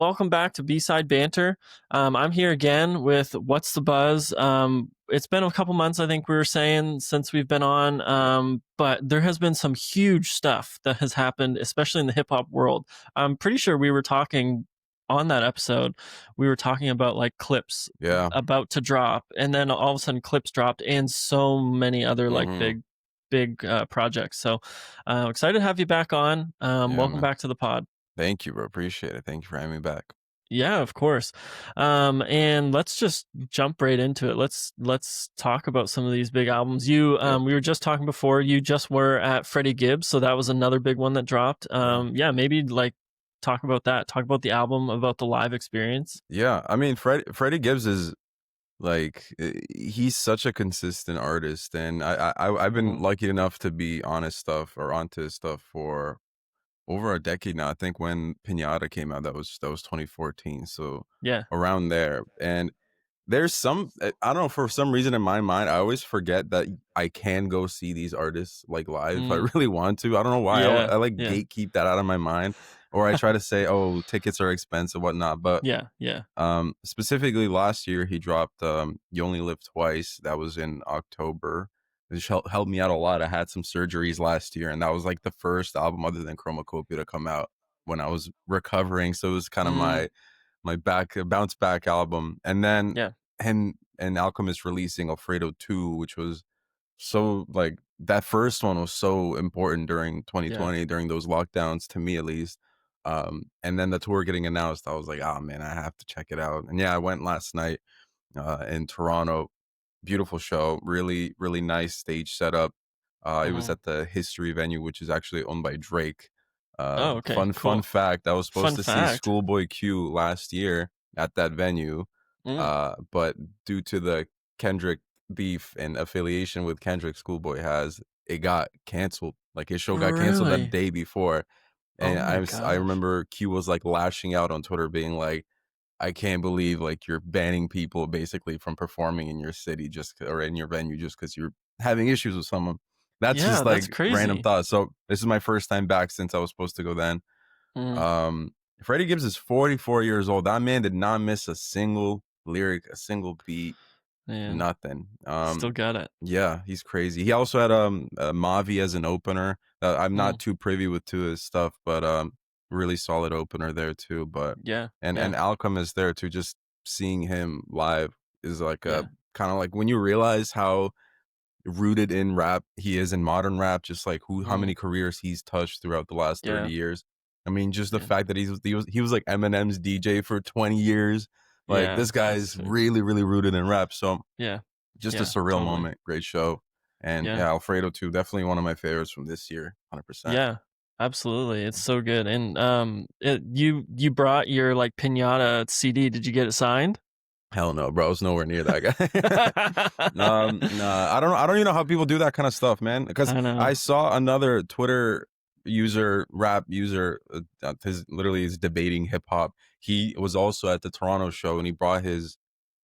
welcome back to B-Side Banter. I'm here again with What's the Buzz. It's been a couple months, I think we were saying, since we've been on, but there has been some huge stuff that has happened, especially in the hip-hop world. I'm pretty sure we were talking on that episode, we were talking about like clips Yeah. about to drop, and then all of a sudden clips dropped, and so many other like big projects. So excited to have you back on. Yeah, Welcome man. back to the pod. Thank you, bro. Appreciate it. Thank you for having me back. Yeah, of course. And let's just jump right into it. Let's talk about some of these big albums. We were just talking before, you just were at Freddie Gibbs, so that was another big one that dropped. Yeah, maybe like talk about that, talk about the album, about the live experience. Yeah, I mean, Freddie Gibbs is like he's such a consistent artist, and I've been lucky enough to be on his stuff or onto his stuff for over a decade now. I think when Pinata came out, that was 2014, so Yeah. around there. And there's some, I don't know, for some reason in my mind, I always forget that I can go see these artists like live if I really want to. I don't know why. I like gatekeep that out of my mind, or I try to say, oh, tickets are expensive, whatnot. But yeah. Specifically last year, he dropped You Only Live Twice. That was in October. It helped me out a lot. I had some surgeries last year, and that was like the first album other than Chromacopia to come out when I was recovering. So it was kind of my bounce back album. And then and Alchemist releasing Alfredo II, which was so like that first one was so important during 2020 during those lockdowns, to me at least. And then the tour getting announced, I was like, oh man, I have to check it out. And yeah, I went last night in Toronto. Beautiful show, really really nice stage setup. It was at the History venue, which is actually owned by Drake. Oh, okay, Fun cool. fact, I was supposed to see fact. Schoolboy Q last year at that venue, but due to the Kendrick beef and affiliation with Kendrick Schoolboy has, it got canceled. Like his show got canceled that day before. And I remember Q was like lashing out on Twitter being like, I can't believe like you're banning people basically from performing in your city or in your venue just because you're having issues with someone. That's just like that's crazy. random thoughts. So this is my first time back since I was supposed to go then. Freddie Gibbs is 44 years old. That man did not miss a single lyric, a single beat, nothing. Still got it. Yeah, he's crazy. He also had Mavi as an opener. I'm not too privy with to his stuff, but really solid opener there too. But and Alchemist there too. Just seeing him live is like a kind of like when you realize how rooted in rap he is in modern rap, just like how many careers he's touched throughout the last 30 years. I mean, just the fact that he was like Eminem's DJ for 20 years. Like this guy's really really rooted in rap. So just a surreal moment. Great show. And Alfredo too, definitely one of my favorites from this year, 100%. Yeah, absolutely. It's so good. And you brought your like Pinata CD. Did you get it signed? Hell no, bro. I was nowhere near that guy. Nah, I don't even know how people do that kind of stuff, man. Because I saw another Twitter user, rap user, is debating hip hop. He was also at the Toronto show and he brought his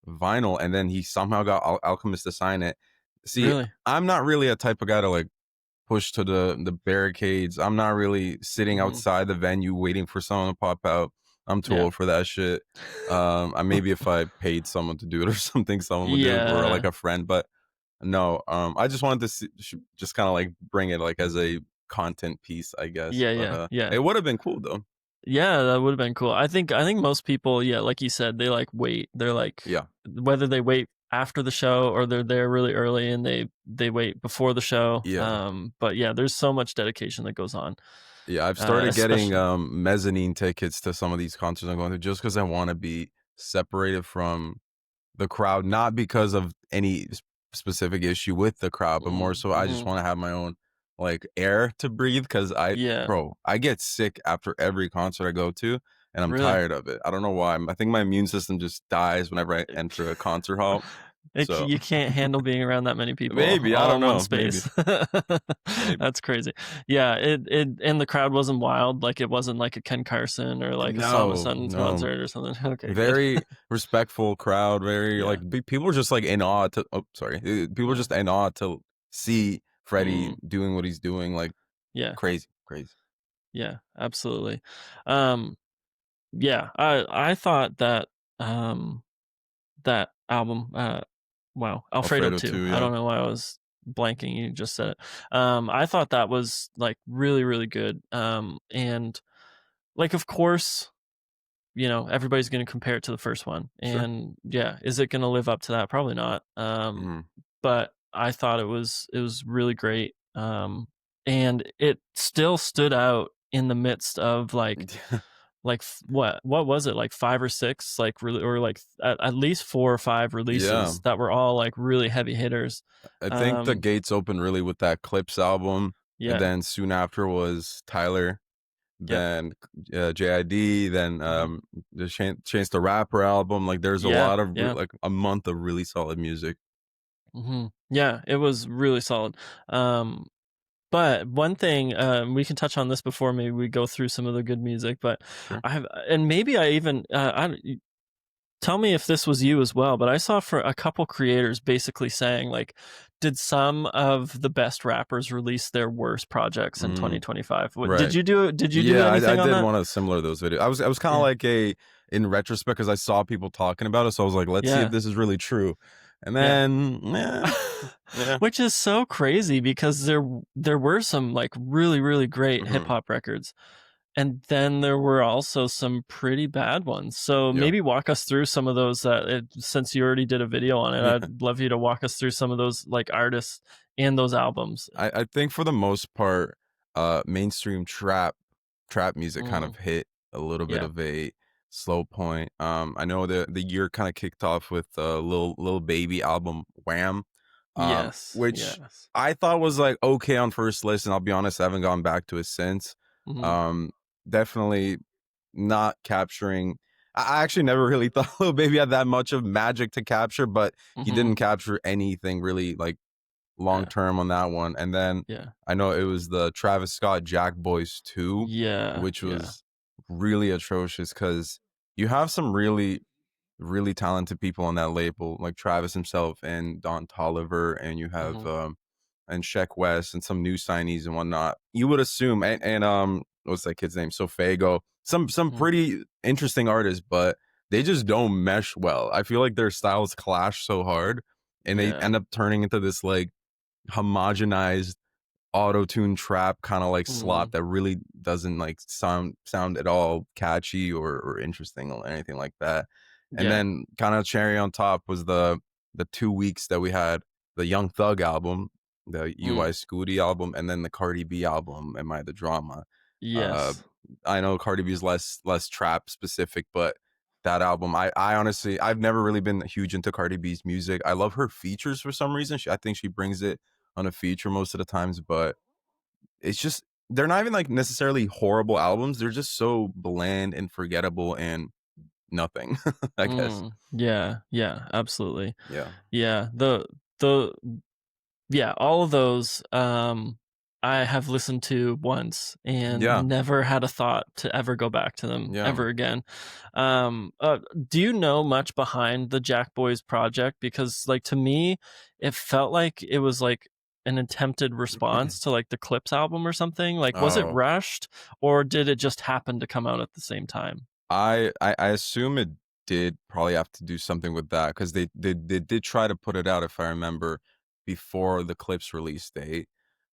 vinyl, and then he somehow got Alchemist to sign it. See, I'm not really a type of guy to like push to the barricades. I'm not really sitting outside the venue waiting for someone to pop out. I'm too old for that shit. Maybe if I paid someone to do it or something, someone would do it, or like a friend. But no, I just wanted to just kind of like bring it like as a content piece, I guess. Yeah. It would have been cool though. Yeah, that would have been cool. I think most people, like you said, they like wait. They're like, whether they wait after the show or they're there really early and they wait before the show. But there's so much dedication that goes on. Yeah, I've started getting mezzanine tickets to some of these concerts I'm going to just because I want to be separated from the crowd, not because of any specific issue with the crowd, but more so I just want to have my own like air to breathe, because I get sick after every concert I go to, and I'm tired of it. I don't know why. I think my immune system just dies whenever I enter a concert hall. You can't handle being around that many people. Maybe I don't know. One space. Maybe. That's crazy. Yeah, it and the crowd wasn't wild. Like it wasn't like a Ken Carson or like a Summer Sons concert or something. Okay, very respectful crowd. Very like people were just like in awe to. Oh, sorry. People were just in awe to see Freddie doing what he's doing. Like crazy. Yeah, absolutely. yeah, I thought that that album, wow, Alfredo Alfredo II. II, I yeah. don't know why I was blanking. You just said it. I thought that was like really, really good. And like, of course, you know, everybody's going to compare it to the first one. Sure. And yeah, is it going to live up to that? Probably not. Mhm. But I thought it was really great. And it still stood out in the midst of like what was it, like 5 or 6 like really, or like at least 4 or 5 Yeah. releases that were all like really heavy hitters. I think the Um gates opened really with that Clipse album, and yeah. then soon after was Tyler, Yep. then JID, then Mhm. the Chance the Rapper album. Like, there's a Yeah, lot of yeah. like a month of really solid music. Yeah, it was really solid. Um but one thing, we can touch on this before maybe we go through some of the good music, but Sure. I have, and maybe I even tell me if this was you as well, but I saw for a couple creators basically saying like, did some of the best rappers release their worst projects in Mm, 2025? right. Did you do Yeah, I anything on did that? one of similar to those videos. I was kind of Yeah. like a in retrospect because I saw people talking about it, so I was like, let's see if Yeah. this is really true. And Yeah. then, yeah, Which is so crazy because there were some like really, really great hip hmm hop records. And then there were also some pretty bad ones. So yeah, maybe walk us through some of those since you already did a video on it, yeah. I'd love you to walk us through some of those like artists and those albums. I think for the most part, mainstream trap music kind Mm, of hit a little bit yeah. of a slow point. I know the year kind of kicked off with Lil Baby album Wham, Yes. which Yes. I thought was like okay on first listen. I'll be honest, I haven't gone back to it since. Mhm. Um, Definitely not capturing. I actually never really thought Lil Baby had that much of magic to capture, but he Mhm. didn't capture anything really like long Yeah. term on that one. And then Yeah. I know it was the Travis Scott Jack Boys 2, Yeah. which Yeah. was really atrocious because you have some really talented people on that label, like Travis himself and Don Toliver, and you have Mhm. and Sheck West and some new signees and whatnot. You would assume, and what's that kid's name? Sofago. Some Mhm. pretty interesting artists, but they just don't mesh well. I feel like their styles clash so hard, and they Yeah. end up turning into this like homogenized auto-tune trap kind of like slot Mhm. that really doesn't like sound at all catchy or interesting or anything like that. And Yeah. then kind of cherry on top was the 2 weeks that we had the Young Thug album, the UI Mm. Scooty album, and then the Cardi B album, Am I the Drama? Uh, Yes. I know Cardi B is less trap specific, but that album, I honestly I've never really been huge into Cardi B's music. I love her features for some reason. I think she brings it on a feature most of the times, but it's just they're not even like necessarily horrible albums. They're just so bland and forgettable and nothing, I guess. Yeah. Yeah. Absolutely. Yeah. Yeah. The Yeah, all of those, I have listened to once and Yeah. never had a thought to ever go back to them Yeah. ever again. Do you know much behind the Jack Boys project? Because, like, to me, it felt like it was like an attempted response to like the Clipse album or something. Like, was it Oh, rushed or did it just happen to come out at the same time? I assume it did probably have to do something with that because they did try to put it out, if I remember, before the Clips release date.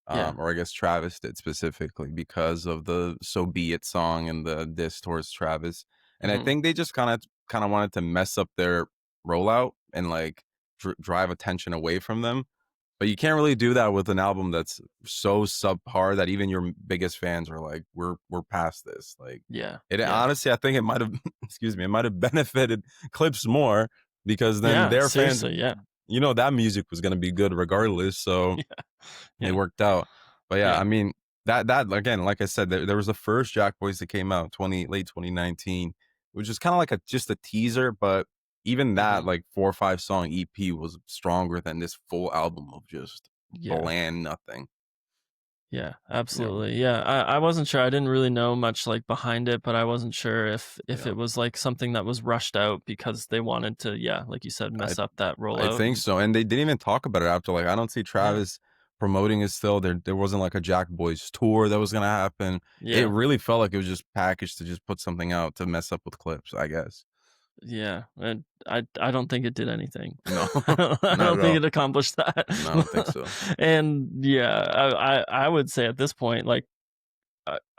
Yeah. Or I guess Travis did specifically because of the "So Be It" song and the diss towards Travis. And I Mhm. think they just kind of wanted to mess up their rollout and like drive attention away from them. But you can't really do that with an album that's so subpar that even your biggest fans are like, "We're past this." Like, Yeah. it Yeah. honestly, I think it might have, excuse me, it might have benefited Clips more because then Yeah. their fans, Seriously. Yeah. that music was gonna be good regardless. So Yeah. it Yeah. worked out. But yeah, I Yeah. mean, that again, like I said, there was the first Jack Boys that came out late 2019, which is kind of like just a teaser, but even that Mhm. like 4 or 5 song EP was stronger than this full album of just Yeah. bland nothing. Yeah, Yeah, absolutely. Yeah, I wasn't sure. I didn't really know much like behind it, but I wasn't sure if yeah. it was like something that was rushed out because they wanted to, yeah, like you said, I mess up that I rollout. think And so, and they didn't even talk about it after. Like, I don't see yeah, Travis promoting it still. There wasn't like a Jack Boys tour that was gonna happen. It Yeah. really felt like it was just packaged to just put something out to mess up with clips, I guess. Yeah, and I don't think it did anything. No, I not don't at think all. it accomplished that. No, I don't think so. And yeah, I would say at this point, like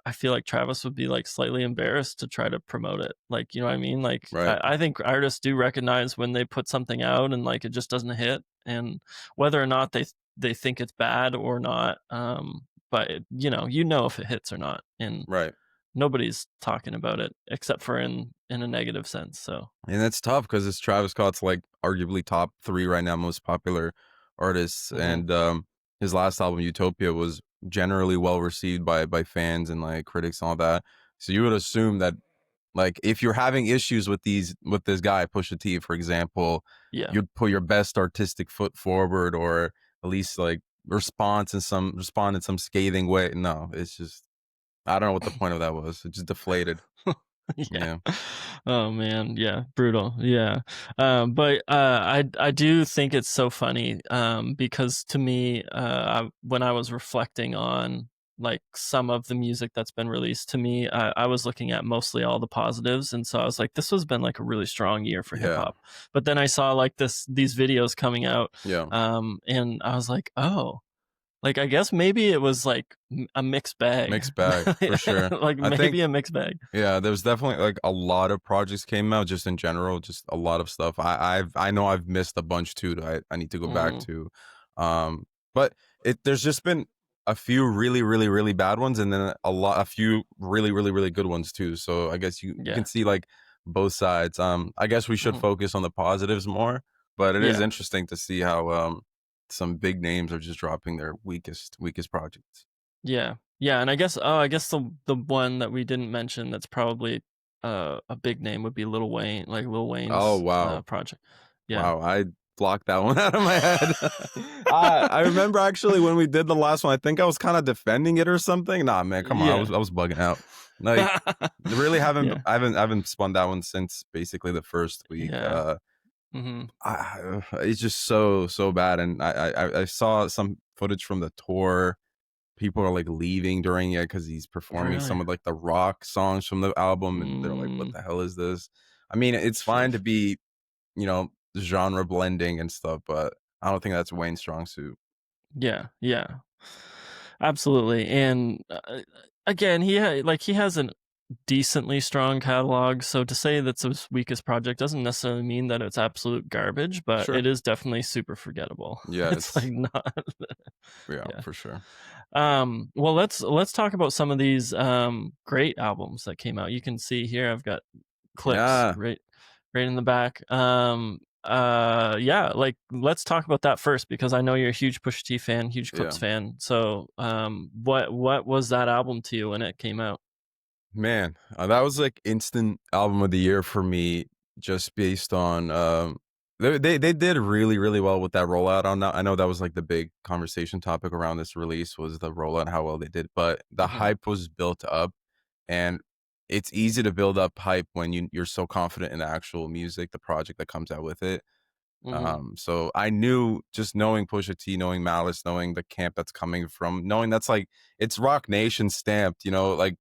I feel like Travis would be like slightly embarrassed to try to promote it. Like, you know what I mean? Like Right, I think artists do recognize when they put something out and like it just doesn't hit, and whether or not they think it's bad or not. But you know if it hits or not, and right. nobody's talking about it except for in a negative sense. So And it's tough because it's Travis Scott's like arguably top 3 right now most popular artists, mhm. and, his last album, Utopia, was generally well received by fans and, like, critics and all that. So you would assume that, like, if you're having issues with this guy, Pusha T, for example, Yeah. you'd put your best artistic foot forward or at least, like, respond in some scathing way. No, it's just I don't know what the point of that was. It just deflated. Yeah. Yeah. Oh man, yeah, brutal. Yeah. But I do think it's so funny because to me when I was reflecting on like some of the music that's been released to me, I was looking at mostly all the positives, and so I was like this has been like a really strong year for hip Yeah. hop. But then I saw like these videos coming out Yeah. and I was like, "Oh, like I guess maybe it was like a mixed bag." Mixed bag, for sure. Like I think maybe a mixed bag. yeah, there's definitely, like, a lot of projects came out just in general, just a lot of stuff. I know I've missed a bunch too that I need to go back Mhm. to. But there's just been a few really, really, really bad ones and then a few really, really, really good ones too. So I guess you can Yeah. see, like, both sides. I guess we should Mhm. focus on the positives more, but it is Yeah. interesting to see how, some big names are just dropping their weakest projects. Yeah. Yeah, and I guess the one that we didn't mention that's probably, a big name would be Lil Wayne, like Lil Oh, Wayne's, wow. project. Yeah. Wow, I blocked that one out of my head. I remember actually when we did the last one, I think I was kinda defending it or something. Nah, man, come on, Yeah. I was bugging out. Like, really Yeah. I haven't spun that one since basically the first week. Yeah. Mhm. It's just so bad, and I saw some footage from the tour. People are, like, leaving during it because he's performing Really? some of, like, the rock songs from the album, and they're like, "What Mm. the hell is this?" I mean, it's fine to Sheesh. be you know, genre blending and stuff, but I don't think that's Wayne's strong suit. Yeah. Yeah. Absolutely, and, again, he has an decently strong catalog, so to say that's his weakest project doesn't necessarily mean that it's absolute garbage, but Sure. it is definitely super forgettable. Yeah, It's, like, it's not yeah, yeah. for sure. Well, let's talk about some of these, great albums that came out. You can see here I've got clips Yeah, right in the back. Yeah, like, let's talk about that first because I know you're a huge Pusha T fan, huge yeah. Clips fan. So, what was that album to you when it came out? Man, that was like instant album of the year for me, just based on they did really really well with that rollout on that. I know that was like the big conversation topic around this release was the rollout, how well they did, but the Mhm, hype was built up, and it's easy to build up hype when you're so confident in the actual music, the project that comes out with it. mhm. So I knew just knowing Pusha T, knowing Malice, knowing the camp that's coming from, knowing that's like it's Rock Nation stamped, like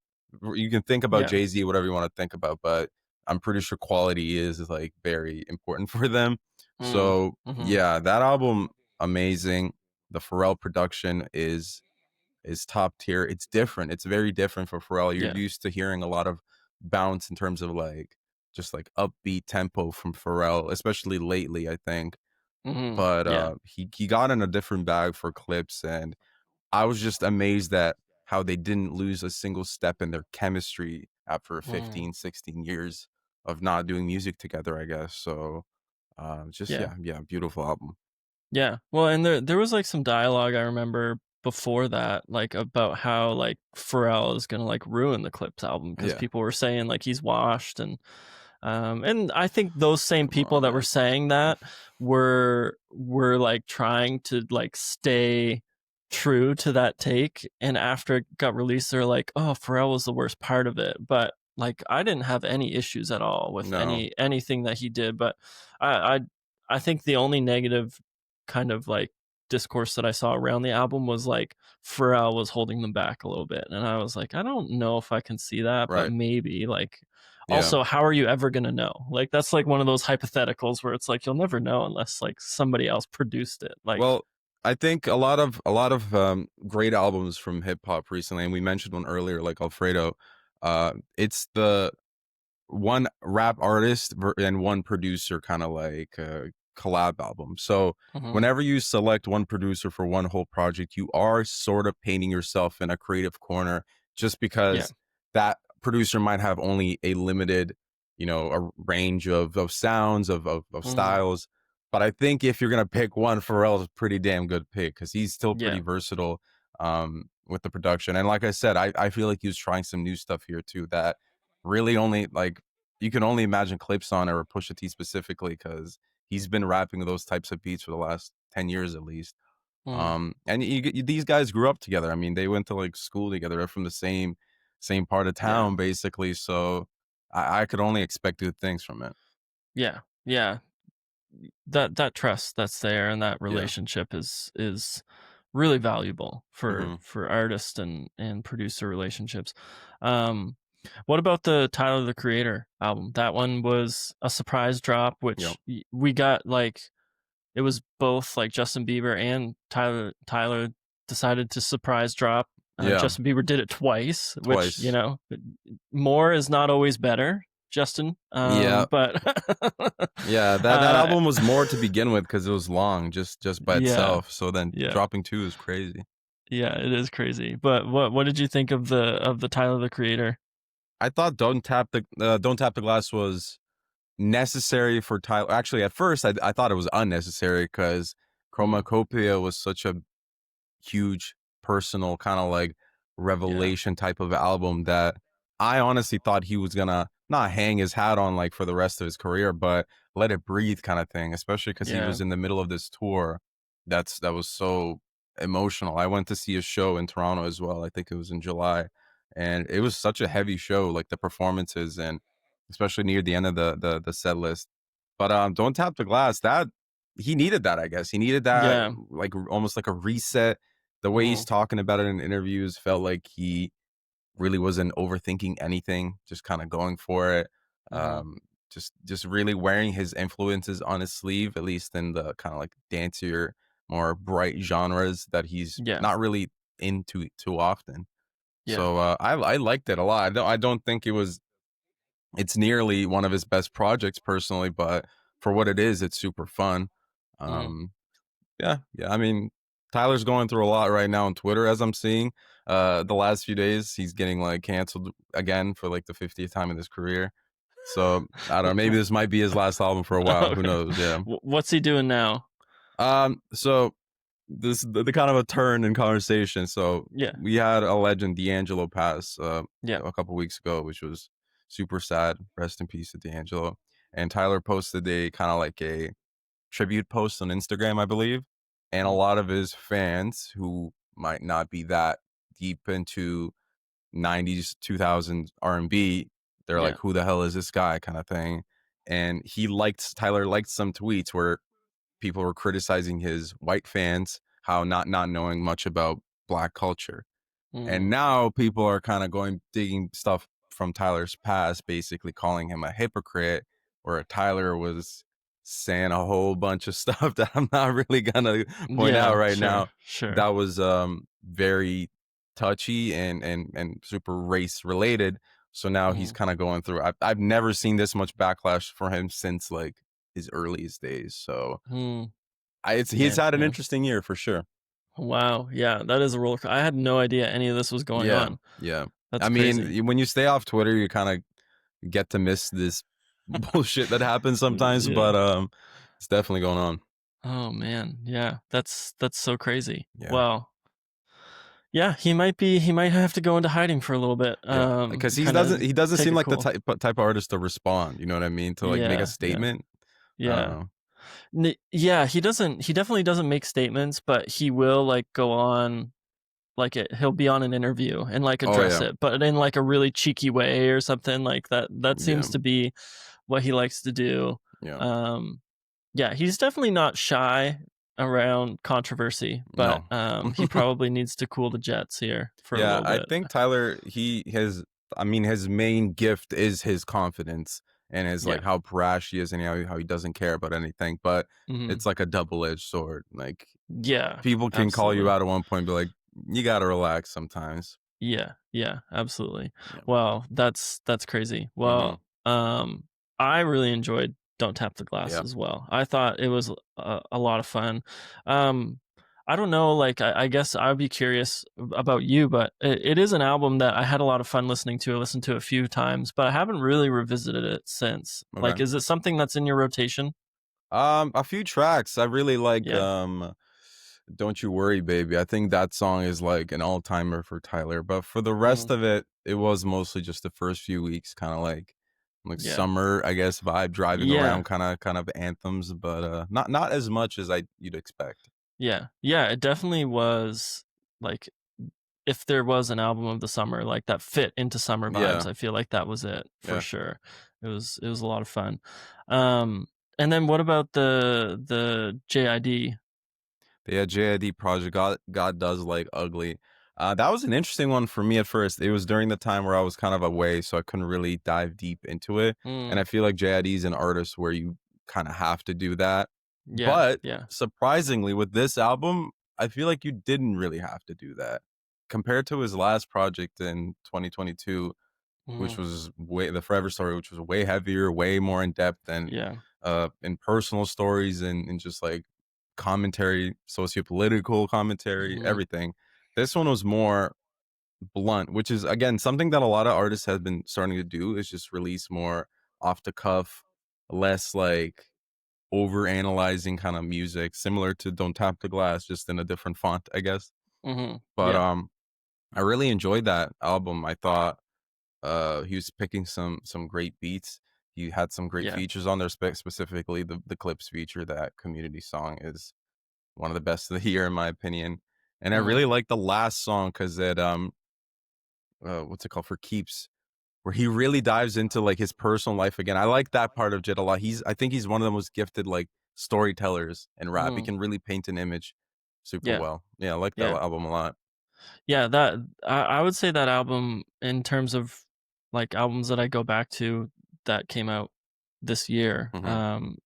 you can think about Yeah. Jay-Z, whatever you want to think about, but I'm pretty sure quality is like very important for them. Mm, So mhm. yeah, that album amazing. The Pharrell production is top tier. It's different. It's very different for Pharrell. You're Yeah. used to hearing a lot of bounce in terms of like just like upbeat tempo from Pharrell, especially lately, I think. Mhm. But Yeah. he got in a different bag for clips, and I was just amazed at how they didn't lose a single step in their chemistry after Mm, 15, 16 years of not doing music together, I guess. So just yeah. yeah, beautiful album. Yeah. Well, and there was, like, some dialogue I remember before that, like, about how, like, Pharrell is gonna, like, ruin the Clips album because Yeah. people were saying, like, he's washed, and I think those same Come people on, that were man. saying that like, trying to, like, stay true to that take, and after it got released, they're like, "Oh, Pharrell was the worst part of it," but, like, I didn't have any issues at all with No. anything that he did, but I I I think the only negative kind of, like, discourse that I saw around the album was like Pharrell was holding them back a little bit, and I was like, I don't know if I can see that, but Right. maybe. Like, Yeah. also, how are you ever gonna know? Like, that's like one of those hypotheticals where it's like you'll never know unless like somebody else produced it. Like, Well, I think a lot of great albums from hip hop recently, and we mentioned one earlier, like Alfredo. It's the one rap artist and one producer kind of like collab album. So mhm, whenever you select one producer for one whole project, you are sort of painting yourself in a creative corner just yeah, because that producer might have only a limited, a range of sounds, of mhm, styles. But I think if you're gonna pick one, Pharrell's a pretty damn good pick because he's still yeah, pretty versatile with the production. And like I said, I feel like he was trying some new stuff here too that really only like you can only imagine clips on or Pusha T specifically because he's been rapping those types of beats for the last 10 years at least. mhm, And these guys grew up together. I mean, they went to like school together. They're from the same part of yeah, town, basically. So I could only expect good things from it. yeah, yeah. That trust that's there and that Yeah. relationship is really valuable Hmm. for artist and producer relationships. Um, what about the Tyler the Creator album? That one was a surprise drop, Yeah. which we got like it was both like Justin Bieber and Tyler decided to surprise drop. Yeah. Justin Bieber did it twice, which Twice. more is not always better, Justin. Yeah. But Yeah. That uh, album was more to begin with because it was long, just by yeah, itself. So then yeah, dropping two is crazy. yeah, it is crazy. But what did you think of the Tyler the Creator? I thought Don't Tap the Glass was necessary for Tyler. Actually, at first, I thought it was unnecessary because Mm, Chromacopia was such a huge personal kind of like yeah, revelation type of album that I honestly thought he was gonna not hang his hat on like for the rest of his career, but let it breathe kind of thing, especially because he yeah, was in the middle of this tour that was so emotional. I went to see a show in Toronto as well. I think it was in July, and it was such a heavy show, like the performances and especially near the end of the set list. But Don't Tap the Glass, that he needed that, I guess. He needed that yeah, like almost like a reset. The way he's mhm, talking about it in interviews felt like he really wasn't overthinking anything, just kind of going for it. mhm, Just really wearing his influences on his sleeve, at least in the kind of like dancier, more bright genres that he's yeah, not really into too often. yeah, So I liked it a lot. I don't think it's nearly one of his best projects personally, but for what it is, it's super fun. mm, Um, yeah, yeah. I mean, Tyler's going through a lot right now on Twitter, as I'm seeing. The last few days, he's getting like canceled again for like the 50th time in his career. So I don't know. Maybe this might be his last album for a while. Who okay. knows? Yeah. What's he doing now? So this the kind of a turn in conversation. So Yeah, we had a legend, D'Angelo, pass yeah, a couple weeks ago, which was super sad. Rest in peace to D'Angelo. And Tyler posted a kind of like a tribute post on Instagram, I believe. And a mm, lot of his fans who might not be that deep into 90s, 2000s R&B, they're yeah, like, who the hell is this guy kind of thing. And Tyler liked some tweets where people were criticizing his white fans, how not knowing much about black culture. And mhm, now people are kind of going digging stuff from Tyler's past, basically calling him a hypocrite, where Tyler was saying a whole bunch of stuff that I'm not really gonna point out yeah, right sure, now. sure, That was very touchy and super race related. So now he's mhm, kind of going through. I've never seen this much backlash for him since like his earliest days. So mm, he's man, had an yeah. interesting year for sure. Wow, yeah, that is a I had no idea any of this was going Yeah, on. yeah. That's I crazy. mean, when you stay off Twitter, you kind of get to miss this bullshit that happens sometimes, Yeah. but it's definitely going on. Oh man, yeah, that's so crazy. Yeah, Well, yeah, he might have to go into hiding for a little bit. yeah. Because Kind of he doesn't take seem it like the cool. type of artist to respond. You know what I mean? To like make a Yeah, yeah, statement. I don't yeah. know. Yeah, he definitely doesn't make statements, but he will like go on like he'll be on an interview and like Oh address yeah, it, but in like a really cheeky way or something like that. That yeah, seems to be what he likes to do. yeah. Um, yeah, he's definitely not shy. around controversy, but No. he probably needs to cool the jets here for a Yeah, little I bit. think Tyler, I mean, his main gift is his confidence and his Yeah. like how brash he is and how he doesn't care about anything. But Hmm. it's like a double edged sword. Like Yeah, people can call you absolutely. out at one point, and be like, you gotta relax sometimes. Yeah, yeah, absolutely. Yeah. Well, that's crazy. Hmm. Well, I really enjoyed Don't Tap the Glass Yeah. as well. I thought it was a lot of fun. Um, I don't know, like I guess I'd be curious about you, but it is an album that I had a lot of fun listening to. I listened to it a few times, but I haven't really revisited it since. Like, Okay. is it something that's in your rotation? A few tracks. I really like Yeah. Don't You Worry Baby. I think that song is like an all-timer for Tyler. But for the rest Mm, of it, it was mostly just the first few weeks, kind of like yeah. summer, I guess, vibe driving Yeah. around kind of anthems, but not as much as you'd expect. Yeah. Yeah. It definitely was like if there was an album of the summer, like, that fit into summer vibes, Yeah, I feel like that was it for yeah. sure. It was a lot of fun. Um, and then what about the JID? Yeah, JID project, God does like ugly. That was an interesting one for me at first. It was during the time where I was kind of away, so I couldn't really dive deep into it. And I Mm, feel like JID is an artist where you kind of have to do that. yeah, But yeah. surprisingly, with this album, I feel like you didn't really have to do that compared to his last project in 2022, which Mhm, was way the Forever Story, which was way heavier, way more in depth, and yeah, in personal stories and just like commentary, socio-political commentary, mhm, everything. This one was more blunt, which is again something that a lot of artists have been starting to do is just release more off the cuff, less like over analyzing kind of music, similar to Don't Tap the Glass, just in a different font, I guess. mhm, But yeah, I really enjoyed that album. I thought he was picking some great beats. He had some great yeah, features on there, specifically the clips feature. That community song is one of the best of the year, in my opinion. And I mhm, really like the last song because it what's it called, for keeps, where he really dives into like his personal life again. I like that part of Jid a lot. I think he's one of the most gifted like storytellers in rap. He mhm, can really paint an image super yeah, well. Yeah, I like that yeah. album a lot. Yeah, that I would say that album in terms of, like, albums that I go back to that came out this year, Hmm.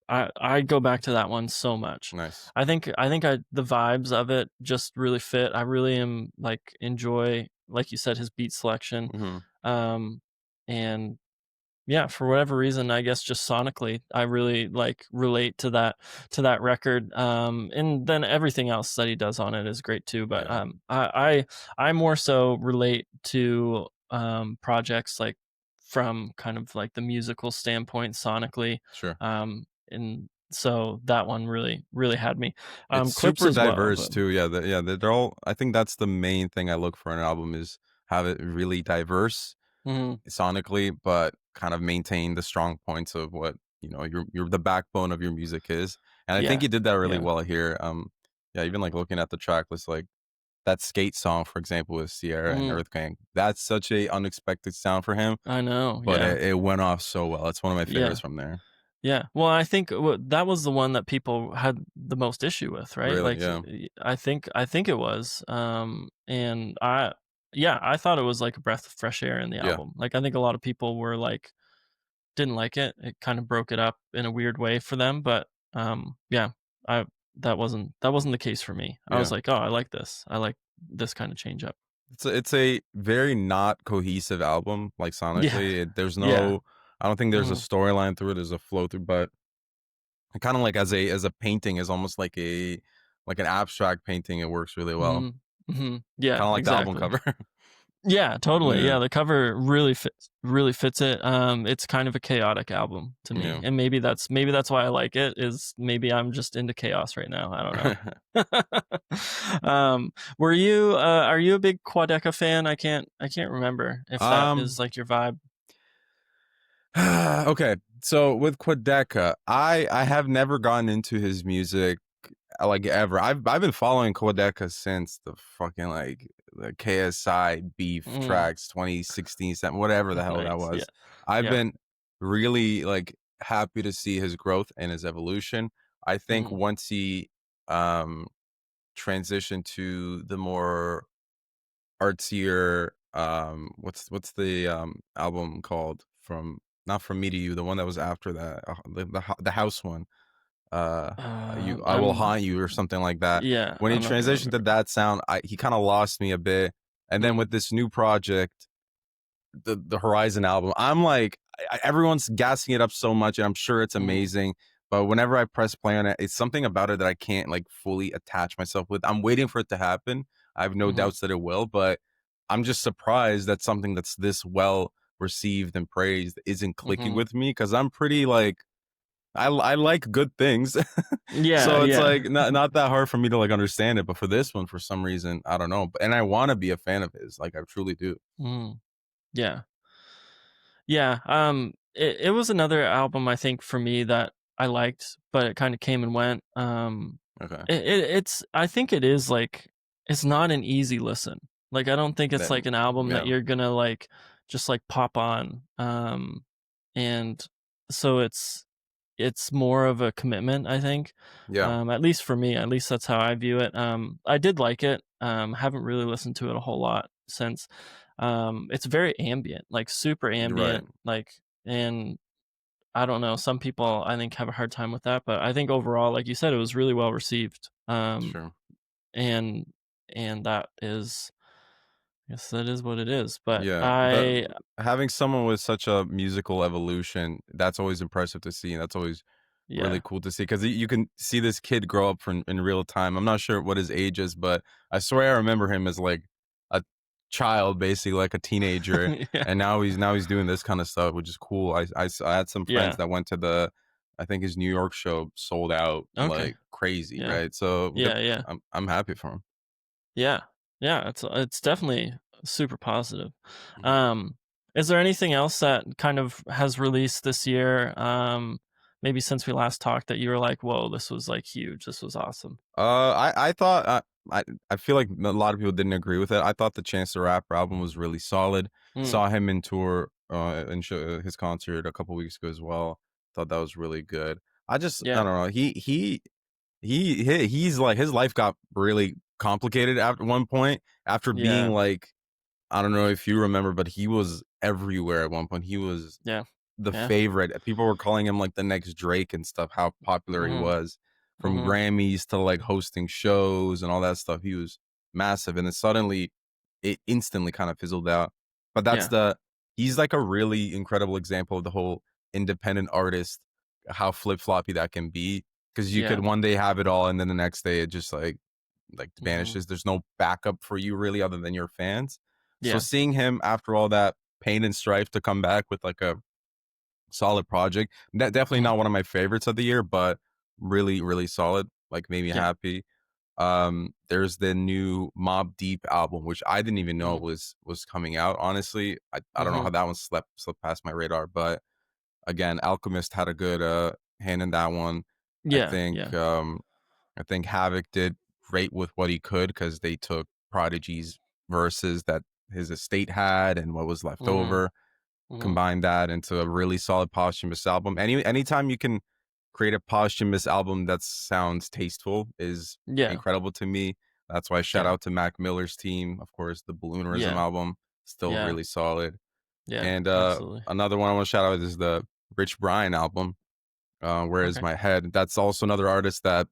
I go back to that one so much. Nice. I think the vibes of it just really fit. I really am, like, enjoy, like you said, his beat selection, Hmm. um, and yeah, for whatever reason, I guess just sonically, I really like relate to that record. And then everything else that he does on it is great too. But Yeah, I more so relate to projects like from kind of like the musical standpoint sonically. sure. And so that one really had me. It's Clips super as well, diverse but too. Yeah, they're all. I think that's the main thing I look for in an album is have it really diverse mhm, sonically, but kind of maintain the strong points of what your the backbone of your music is. And I think yeah, he did that really yeah, well here. Yeah, even like looking at the track list, like that skate song, for example, with Sierra and mhm, Earthgang. That's such a unexpected sound for him, I know, but yeah, it went off so well. It's one of my favorites yeah. from there. Yeah. Well, I think that was the one that people had the most issue with, right? Really, Like, yeah, I think it was, and yeah, I thought it was like a breath of fresh air in the yeah. album. Like, I think a lot of people were like, didn't like it. It kind of broke it up in a weird way for them, but yeah, I that wasn't the case for me. I was Yeah. like, oh, I like this. I like this kind of change up. It's a very not cohesive album, like Yeah. sonically. There's Yeah. no, I don't think there's a Hmm. storyline through it. There's a flow through, but kind of like as a painting is almost like an abstract painting. It works really well. Hmm. Hmm. Yeah. Kind of like the album Exactly. cover. Yeah, totally. Yeah, Yeah, the cover really fits it. It's kind of a chaotic album to me, yeah. and maybe that's why I like it. Is maybe I'm just into chaos right now. I don't know. Were you? Are you a big Quadeca fan? I can't remember if that um. is like your vibe. Okay, so with Quadeca, I have never gotten into his music like ever. I've been following Quadeca since the fucking like the KSI beef Mm, tracks 2016, 7, whatever the hell that nice. Yeah. was. I've Yeah. been really like happy to see his growth and his evolution. I think Hmm. once he um transition to the more artsier, what's the album called, from not From Me to You, the one that was after that, the house one, uh you I Will I'm Haunt You or something like that. yeah, When he I'm not gonna transitioned remember. to that sound, he kind of lost me a bit. And then Mm, with this new project, the Horizon album, I'm like, everyone's gassing it up so much, and I'm sure it's mm, amazing. But whenever I press play on it, it's something about it that I can't like fully attach myself with. I'm waiting for it to happen. I have no mhm, doubts that it will, but I'm just surprised that something that's this well received and praised isn't clicking mhm. with me, because I'm pretty like, I like good things. Yeah, So it's like yeah. not that hard for me to like understand it. But for this one, for some reason, I don't know. And I want to be a fan of his, like I truly do. Mm, yeah. Yeah, it was another album I think for me that I liked, but it kinda came and went. Okay. It's I think it is, like it's not an easy listen. Like, I don't think it's, That, like, an album that yeah. you're gonna, like, just, like, pop on, and so it's more of a commitment, I think, Yeah. at least for me, at least that's how I view it. I did like it, haven't really listened to it a whole lot since. It's very ambient, like, super Right. ambient, like and I don't know, some people, I think, have a hard time with that, but I think overall, like you said, it was really well received, Sure. and that is I guess that is what it is, but Yeah. The I Having someone with such a musical evolution, that's always impressive to see, and that's always really yeah. cool to see, because you can see this kid grow up in real time. I'm not sure what his age is, but I swear I remember him as like a child, basically like a teenager, Yeah, and now he's doing this kind of stuff, which is cool. I had some friends yeah, that went to the, I think his New York show sold out okay, like crazy, yeah, right? So good. yeah, yeah. I'm happy for him. Yeah. Yeah, it's definitely super positive. Mhm. Um, is there anything else that kind of has released this year, maybe since we last talked that you were like, "Whoa, this was, like, huge. This was awesome." I thought, I feel like a lot of people didn't agree with it. I thought the Chance the Rapper album was really solid. Mm, Saw him in tour, and his concert a couple weeks ago as well. Thought that was really good. I yeah, don't know. He's like, his life got really complicated at one point after being yeah, like, I don't know if you remember, but he was everywhere at one point. He was yeah, the yeah. favorite. People were calling him like the next Drake and stuff, how popular he Mhm, was. From mhm. Grammys to like hosting shows and all that stuff. He was massive. And then suddenly it instantly kind of fizzled out. But Yeah, he's like a really incredible example of the whole independent artist, how flip floppy that can be. Cause you could yeah, one day have it all and then the next day it just like mhm. vanishes. There's no backup for you really other than your fans. So Yeah, seeing him after all that pain and strife to come back with like a solid project, that definitely mhm. not one of my favorites of the year, but really, really solid. Like made me Yeah, happy. There's the new Mob Deep album, which I didn't even know mm, was coming out. Honestly, I don't know how mhm. that one slipped past my radar, but again, Alchemist had a good hand in that one. I Yeah, think yeah. um I think Havoc did great with what he could, because they took Prodigy's verses that his estate had and what was left Mhm, over, mhm. combine that into a really solid posthumous album. Anytime you can create a posthumous album that sounds tasteful is Yeah, incredible to me. That's why shout yeah, out to Mac Miller's team. Of course, the Balloonerism yeah, album, still yeah, really solid. yeah, And absolutely. another one I want to shout out is the Rich Brian album, Where Is Okay. My Head? That's also another artist that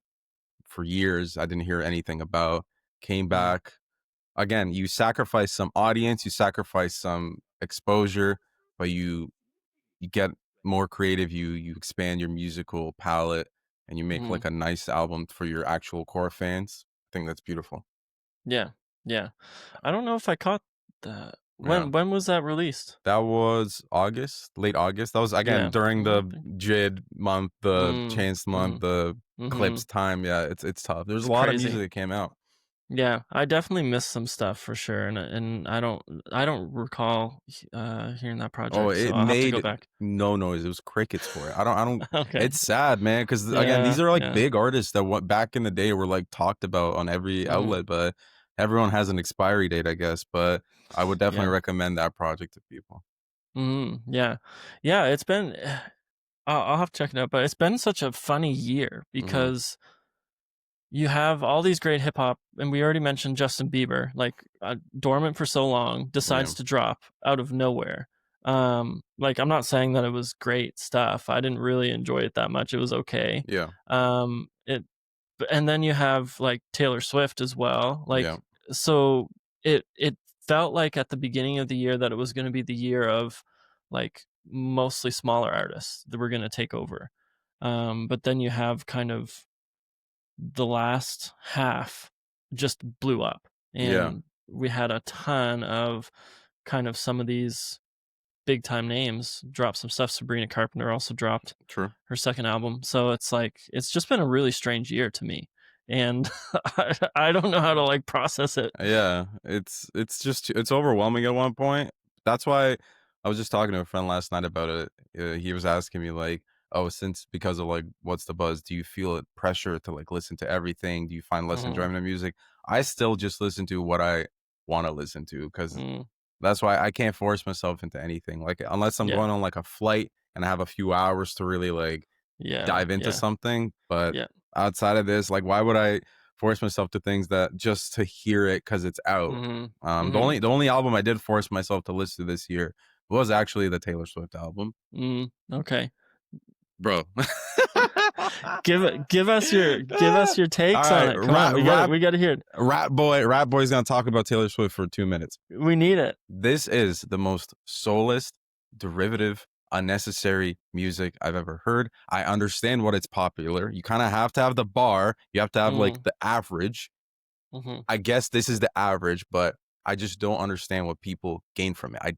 for years I didn't hear anything about. Came Mhm, back. Again, you sacrifice some audience, you sacrifice some exposure, but you get more creative, you expand your musical palette, and you make mhm. like a nice album for your actual core fans. I think that's beautiful. Yeah, yeah. I don't know if I caught that. Yeah. When was that released? That was August, late August. That was again Yeah. during Oh, the okay. JID month, the Chance month, Mhm, the Clips mhm. time. Yeah, it's tough. There's It's a lot of music crazy. that came out. Yeah, I definitely missed some stuff for sure, and I don't recall, hearing that Oh, project, so it I'll have to go made back. no noise. It was crickets for it. I don't Okay. It's sad, man, because again, these Yeah, are like yeah. big artists that went back in the day were like talked about on every Mhm. outlet, but everyone has an expiry date, I guess. But I would definitely Yeah. recommend that project to people. Mhm. Yeah. Yeah, it's been I'll have to check it out, but it's been such a funny year Hmm. because you have all these great hip hop, and we already mentioned Justin Bieber, like dormant for so long, Yeah, decides to drop out of nowhere. Like I'm not saying that it was great stuff. I didn't really enjoy it that much. It was okay. yeah, It and then you have like Taylor Swift as well. yeah, Like so it felt like at the beginning of the year that it was going to be the year of like mostly smaller artists that were going to take over. But then you have kind of the last half just blew up, yeah. and we had a ton of kind of some of these big time names drop some stuff. Sabrina Carpenter also dropped True. her second album. So it's like it's just been a really strange year to me. And I don't know how to like process it. Yeah, it's just it's overwhelming at one point. That's why I was just talking to a friend last night about it. He was asking me like, "Oh, since because of like what's the buzz? Do you feel it pressure to like listen to everything? Do you find less Mhm. enjoyment in music?" I still just listen to what I want to listen to because Mm, that's why I can't force myself into anything. Like unless I'm yeah. going on like a flight and I have a few hours to really like Yeah. dive into Yeah. something, but Yeah. outside of this, like, why would I force myself to things that just to hear it because it's out? Mhm. The Mhm. only album I did force myself to listen to this year was actually the Taylor Swift album, Okay. bro. Give us your All takes on right, it. Come on, we got to hear it. rap boy's gonna talk about Taylor Swift for 2 minutes. We need it. This is the most soulless, derivative, unnecessary music I've ever heard. I understand what it's popular. You kind of have to have the bar. You have to have like Mm, the average. mhm. I guess this is the average, but I just don't understand what people gain from it. I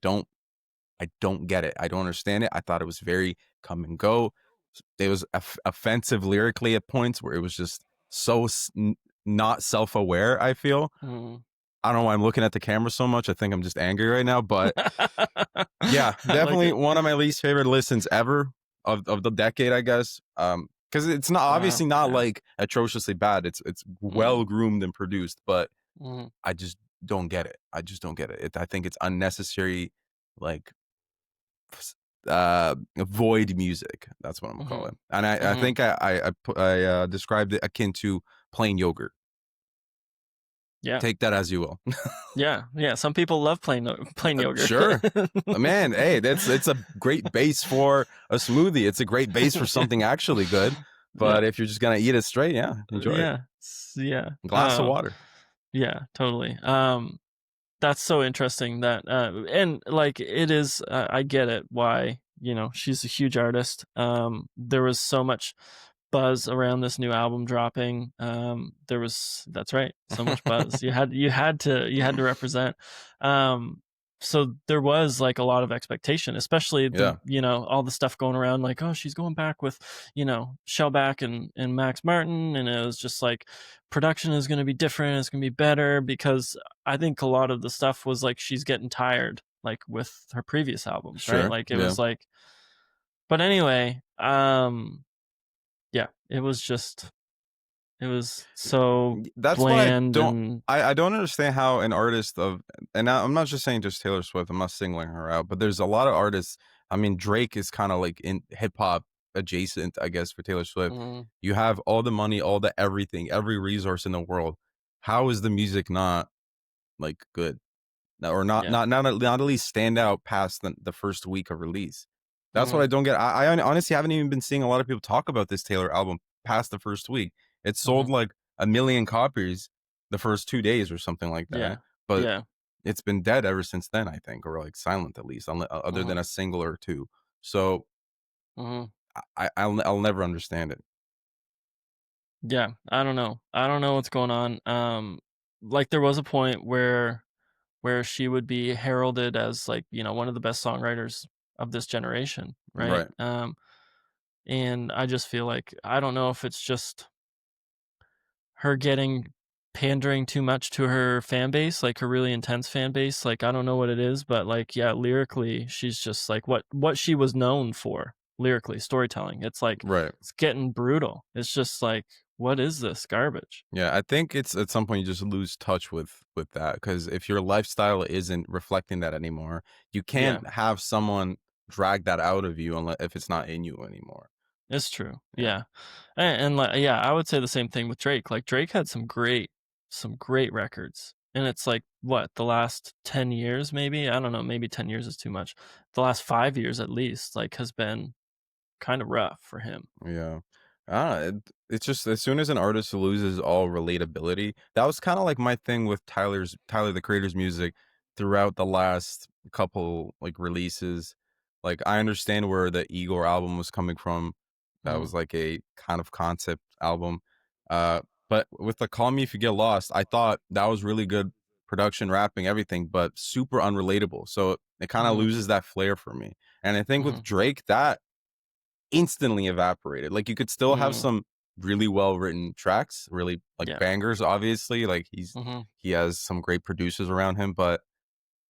don't get it. I don't understand it. I thought it was very come and go. It was offensive lyrically at points where it was just so not self-aware, I feel. Mm. I don't know why I'm looking at the camera so much. I think I'm just angry right now, but yeah, I like definitely it. one of my least favorite listens ever of the decade, I guess. Because it's not Wow. obviously not Yeah. like atrociously bad. It's Mm, well groomed and produced, but mhm, I just don't get it. I just don't get it. I think it's unnecessary, like void music. That's what I'm gonna call mhm, it. And I mhm. think I described it akin to plain yogurt. Yeah. Take that as you will. Yeah. Yeah. Some people love plain yogurt. Sure. Man, hey, it's a great base for a smoothie. It's a great base for Yeah. something actually good. Yeah. But if you're just gonna eat it straight, yeah, enjoy it. Yeah. Yeah. Glass of water. Yeah, totally. That's so interesting that and like it is I get it why, she's a huge artist. There was so much buzz around this new album dropping. There was that's right, so much buzz. You had to represent. Um, so there was like a lot of expectation, especially Yeah, all the stuff going around like, oh, she's going back with, Shellback and Max Martin, and it was just like production is going to be different, it's going to be better because I think a lot of the stuff was like she's getting tired like with her previous albums, right? sure. Like it Yeah. was like but anyway, yeah, it was so That's what I bland don't and I don't understand how an artist of and I'm not just saying just Taylor Swift, I'm not singling her out, but there's a lot of artists. I mean, Drake is kind of like in hip hop adjacent, I guess, for Taylor Swift. mm, You have all the money, all the everything, every resource in the world. How is the music not like good? Or not yeah. not at least stand out past the first week of release. That's what I Mhm, don't get. I honestly haven't even been seeing a lot of people talk about this Taylor album past the first week. It sold mhm. like 1 million copies the first 2 days or something like that, Yeah. but Yeah. it's been dead ever since then, I think, or like silent at least, other than Mhm, a single or two. So mhm. I'll never understand it. Yeah, I don't know. I don't know what's going on. Like there was a point where she would be heralded as like, one of the best songwriters of this generation, right? Right, And I just feel like I don't know if it's just her getting pandering too much to her fan base, like her really intense fan base. Like I don't know what it is, but like yeah, lyrically, she's just like what she was known for lyrically, storytelling. It's like right. it's getting brutal. It's just like what is this garbage? Yeah, I think it's at some point you just lose touch with that because if your lifestyle isn't reflecting that anymore, you Yeah. can't have someone drag that out of you unless if it's not in you anymore. It's true. Yeah. Yeah. And like, yeah, I would say the same thing with Drake. Like Drake had some great records. And it's like what, the last 10 years maybe? I don't know, maybe 10 years is too much. The last 5 years at least like has been kind of rough for him. Yeah. It's just as soon as an artist loses all relatability, that was kind of like my thing with Tyler the Creator's music throughout the last couple like releases. Like I understand where the Igor album was coming from. That Mhm. was like a kind of concept album. Uh but with the Call Me If You Get Lost, I thought that was really good production, rapping, everything, but super unrelatable. So it kind of Mhm. loses that flair for me. And I think with Mhm. Drake, that instantly evaporated. Like you could still have Mm. some really well written tracks, really like Yeah. bangers, obviously. Like Mhm. he has some great producers around him, but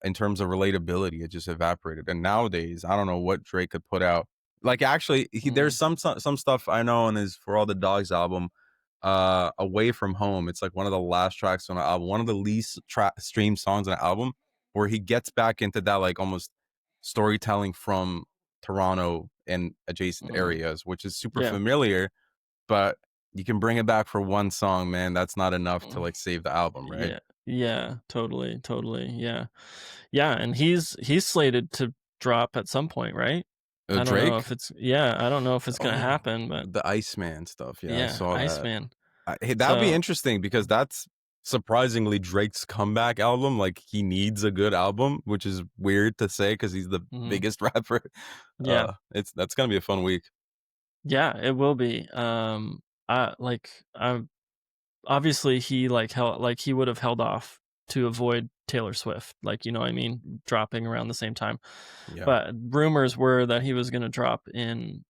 in terms of relatability, it just evaporated. And nowadays, I don't know what Drake could put out. Like actually, there's Mm. some stuff I know on his For All the Dogs album, Away From Home. It's like one of the last tracks on the album, one of the least streamed songs on the album, where he gets back into that like almost storytelling from Toronto and adjacent Mm. areas, which is super Yeah. familiar, but you can bring it back for one song, man. That's not enough to Mm. like save the album, right? Yeah. Yeah, totally, totally. Yeah. Yeah, and he's slated to drop at some point, right? I don't know Drake? if it's yeah, I don't know if it's gonna Oh, happen, but the Iceman stuff. Yeah, I yeah, saw that. Iceman. Hey, that'd be So interesting because that's surprisingly Drake's comeback album. Like he needs a good album, which is weird to say because he's the mhm, biggest rapper. yeah. It's that's gonna be a fun week. Yeah, it will be. I obviously he he would have held off to avoid Taylor Swift, like, you know what I mean, dropping around the same time. Yeah, But rumors were that he was gonna drop in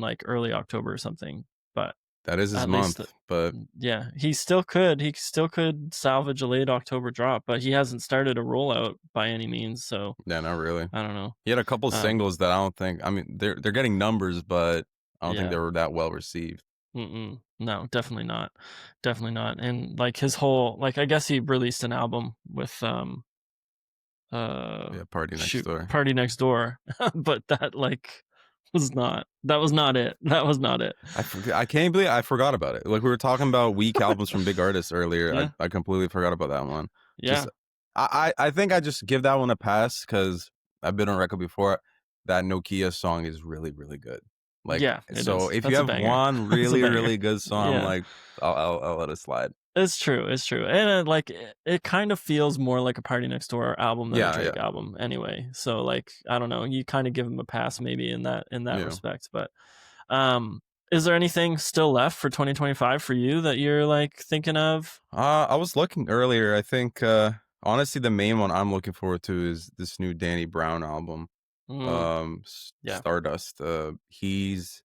like early October or something. But that is his at least month, but yeah, he still could salvage a late October drop, but he hasn't started a rollout by any means, so yeah, not really. I don't know. He had a couple Um, singles that I don't think. I mean, they're getting numbers, but I don't think they yeah. were that well received. Mm-mm. No, definitely not. Definitely not. And like his whole like I guess he released an album with uh Yeah, Party Next shoot, Door. Party Next Door, but that was not it. That was not it. I can't believe I forgot about it. Like we were talking about weak albums from big artists earlier. Yeah. I completely forgot about that one. Just Yeah. I think I just give that one a pass because I've been on record before. That Nokia song is really really good. Like Yeah, it so, is. if you That's a have banger. one That's a really banger. really good song, Yeah. like I'll let it slide. It's true, it's true, and, it kind of feels more like a Party Next Door album than a Yeah, Drake yeah, album anyway, so, like, I don't know, you kinda give him a pass maybe in that yeah. respect, but, um, is there anything still left for 2025 for you that you're, like, thinking of? I was looking earlier. I think honestly, the main one I'm looking forward to is this new Danny Brown album. Mm, yeah, Stardust. He's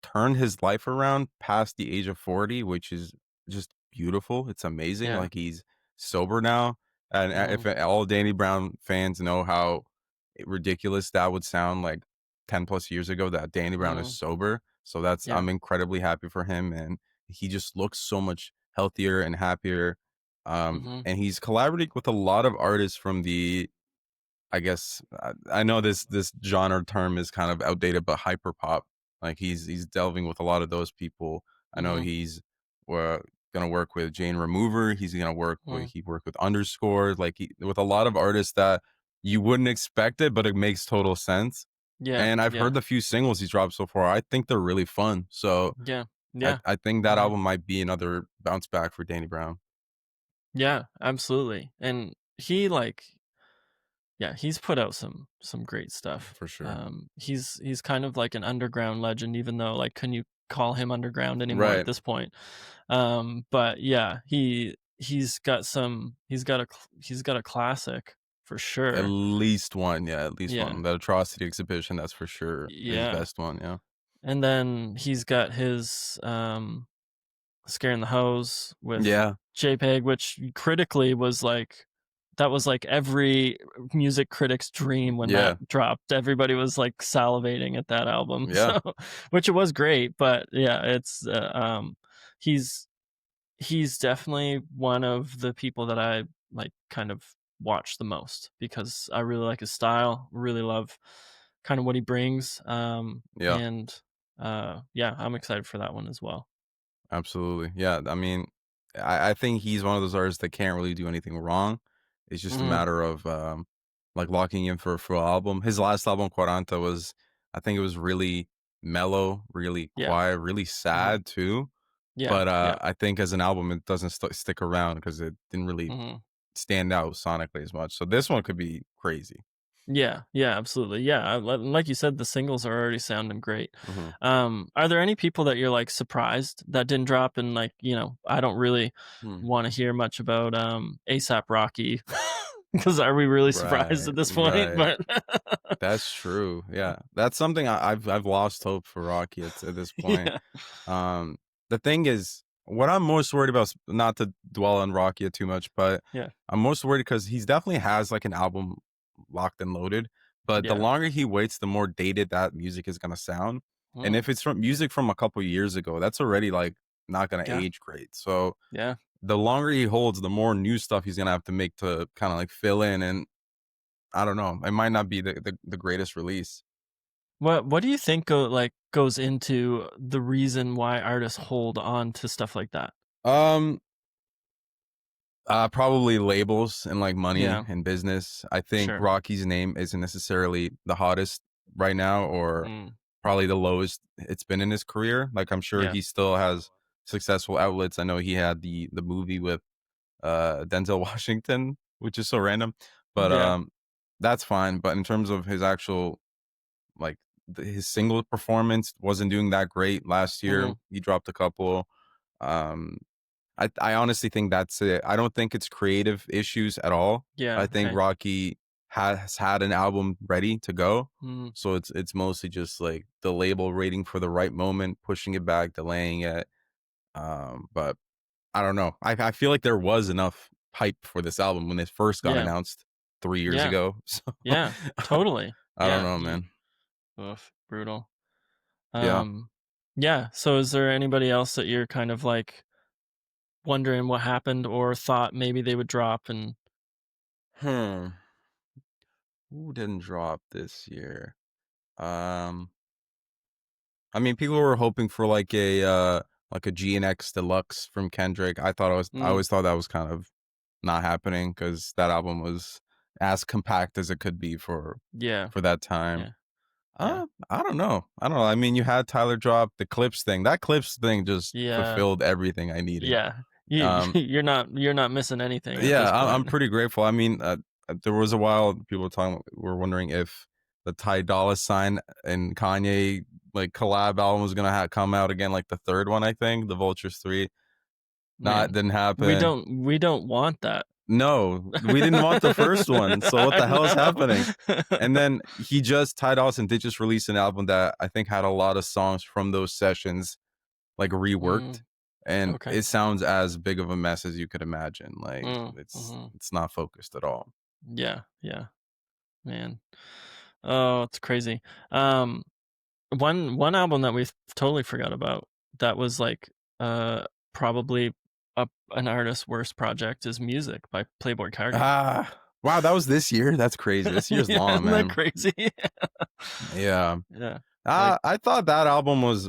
turned his life around past the age of 40, which is just beautiful. It's amazing. yeah, Like he's sober now. And if mhm, all Danny Brown fans know how ridiculous that would sound like 10 plus years ago that Danny Brown is mhm, sober. So that's yeah, I'm incredibly happy for him and he just looks so much healthier and happier. mhm, And he's collaborating with a lot of artists from the I guess I know this genre term is kind of outdated, but hyper pop. Like he's delving with a lot of those people. I know mhm, he's uh, gonna work with Jane Remover. He's gonna mhm, he worked with Underscore. Like with a lot of artists that you wouldn't expect it, but it makes total sense. yeah, And I've heard yeah, the few singles he's dropped so far. I think they're really fun. So yeah, yeah, I think that yeah, album might be another bounce back for Danny Brown yeah, absolutely, and he, like yeah, he's put out some great stuff. for sure. He's kind of like an underground legend, even though like, can you call him underground anymore at Right. this point? But yeah, he's got a classic for At sure. least one, yeah, at least Yeah, one. That Atrocity exhibition, that's for sure his yeah, best one, yeah. and then he's got his Scaring the Hose with Yeah, JPEG, which critically was like that was like every music critic's dream when that yeah, dropped. Everybody was like salivating at that album. yeah, So, which it was great, but yeah, it's he's he's definitely one of the people that I like kind of watch the most because I really like his style, really love kind of what he brings. yeah. And yeah, I'm excited for that one as well. Absolutely. Yeah. I mean, I think he's one of those artists that can't really do anything wrong. It's just a Hmm. matter of like locking in for a full album. His last album, Quaranta, was I think it was really mellow, really Yeah. quiet, really Hmm. sad too. Yeah. But Yeah. I think as an album, it doesn't stick around because it didn't really Hmm. stand out sonically as much. So this one could be crazy. Yeah, yeah, absolutely. Yeah, like you said, the singles are already sounding great. Hmm. Are there any people that you're like surprised that didn't drop? And like, I don't really Hmm. want to hear much about ASAP Rocky because are we really surprised Right, at this point? right. But That's true. Yeah, that's something I've lost hope for Rocky at this point. yeah, Um, the thing is, what I'm most worried about, not to dwell on Rocky too much, but yeah, I'm most worried because he's definitely has like an album locked and loaded. But the yeah, longer he waits, the more dated that music is gonna sound. And mm, if it's from music from a couple years ago, that's already like not gonna yeah, age great. So yeah. the longer he holds, the more new stuff he's gonna have to make to kind of like fill in. And I don't know, it might not be the greatest release. What do you think goes into the reason why artists hold on to stuff like that? Um, Probably labels and like money Yeah, and business. I think sure. Rocky's name isn't necessarily the hottest right now, or Mm, probably the lowest it's been in his career. Like I'm sure yeah, he still has successful outlets. I know he had the movie with Denzel Washington, which is so random, but yeah, that's fine. But in terms of his actual like his single performance wasn't doing that great last hmm, year. He dropped a couple. Um, I honestly think that's it. I don't think it's creative issues at all. yeah. I think Okay. Rocky has had an album ready to go. Mm, So it's mostly just like the label waiting for the right moment, pushing it back, delaying it. But I don't know. I feel like there was enough hype for this album when it first got yeah, announced 3 years yeah. ago. So Yeah, totally. I don't Yeah, know, man. oof, brutal. Yeah. Um, yeah, so is there anybody else that you're kind of, like, wondering what happened or thought maybe they would drop and Hmm. Who didn't drop this year? Um, I mean, people were hoping for like a GNX Deluxe from Kendrick. I mm, always thought that was kind of not happening because that album was as compact as it could be yeah, for that time. yeah, yeah, I don't know. I don't know. I mean, you had Tyler drop the clips thing. That clips thing just yeah, fulfilled everything I needed. yeah. You Um, you're not missing anything at yeah, this I'm point. pretty grateful. I mean, there was a while people were wondering if the Ty Dolla Sign and Kanye like collab album was gonna come out again, like the third one, I think, the Vultures 3. Not Man, didn't we happen. don't we don't want that. No, we didn't want the first one. So what I the hell is happening? know. And then Ty Dolla Sign did just release an album that I think had a lot of songs from those sessions like reworked, Mm, and okay. it sounds as big of a mess as you could imagine. Like Mhm. it's not focused at all. Yeah, yeah, man. Oh, it's crazy. Um, one album that we totally forgot about that was like uh probably an artist's worst project is Music by Playboi Carti. Ah, wow, that was this year? That's crazy. This year's Yeah, long, isn't that man. crazy? Yeah. Yeah. Like I thought that album was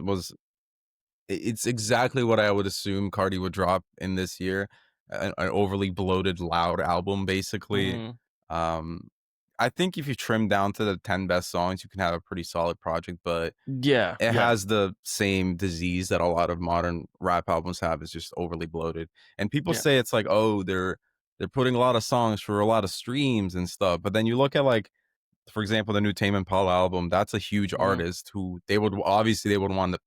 it's exactly what I would assume Cardi would drop in this year. An overly bloated, loud album, basically. mhm. Um, I think if you trim down to the 10 best songs, you can have a pretty solid project, but Yeah, it yeah, has the same disease that a lot of modern rap albums have, is just overly bloated. And people yeah. say it's like, oh, they're putting a lot of songs for a lot of streams and stuff. But then you look at like, for example, the new Tame Impala album, that's a huge Mm, artist who they would want to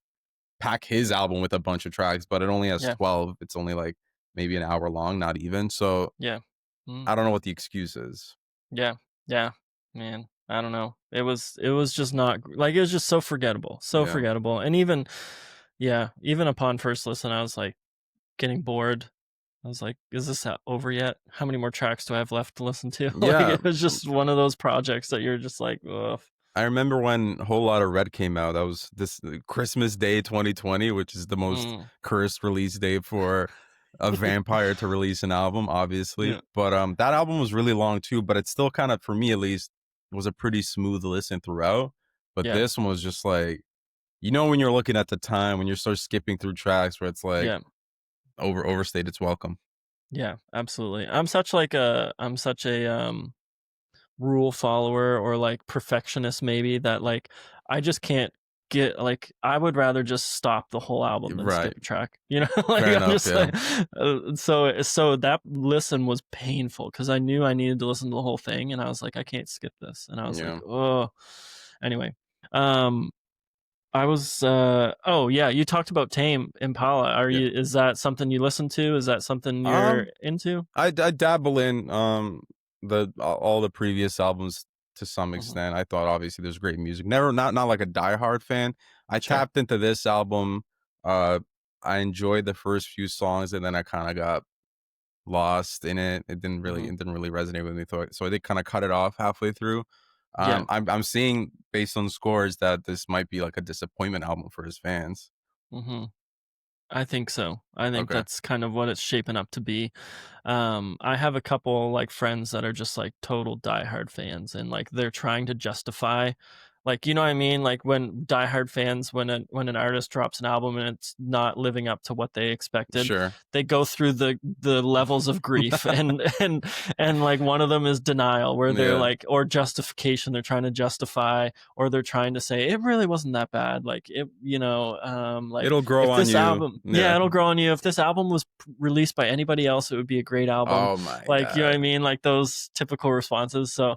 pack his album with a bunch of tracks, but it only has yeah, 12. It's only like maybe an hour long, not even. So yeah. Mm, I don't know what the excuse is. yeah, yeah. Man, I don't know. It was just not like it was just so forgettable. So Yeah. forgettable. And even yeah, even upon first listen I was like getting bored. I was like, "Is this over yet? How many more tracks do I have left to listen to?" Like, Yeah. it was just one of those projects that you're just like, "Ugh." I remember when a whole lot of Red came out. That was this Christmas Day 2020, which is the most Mm, cursed release date for a vampire to release an album, obviously. yeah, But that album was really long too, but it still kind of, for me at least, was a pretty smooth listen throughout. But yeah, this one was just like you know when you're looking at the time when you start skipping through tracks where it's like Yeah. overstayed its welcome. Yeah, absolutely. I'm such a rule follower or like perfectionist maybe that like I just can't get like I would rather just stop the whole album than Right. skip a track. You know, like Fair I'm enough. just Yeah. like so that listen was painful because I knew I needed to listen to the whole thing and I was like I can't skip this and I was like Yeah. oh anyway um I was oh yeah you talked about Tame Impala are Yeah. you is that something you listen to is that something you're Um, into? I dabble in the all the previous albums to some Hmm. extent. I thought obviously there's great music. Never not like a diehard fan. I Sure. tapped into this album. Uh, I enjoyed the first few songs, and then I kind of got lost in it. Hmm. It didn't really resonate with me. So I did kind of cut it off halfway through. Yeah. I'm seeing based on scores that this might be like a disappointment album for his fans. Hmm. I think so. I think Okay, that's kind of what it's shaping up to be. I have a couple like friends that are just like total diehard fans, and like they're trying to justify, like you know what I mean. Like when diehard fans, when an artist drops an album and it's not living up to what they expected, sure. they go through the levels of grief, and like one of them is denial, where they're Yeah, like, or justification. They're trying to justify, or they're trying to say it really wasn't that bad. Like it, you know, like it'll grow if on this you. album Yeah. yeah it'll grow on you if this album was released by anybody else it would be a great album Oh my like you know what I god. mean like those typical responses so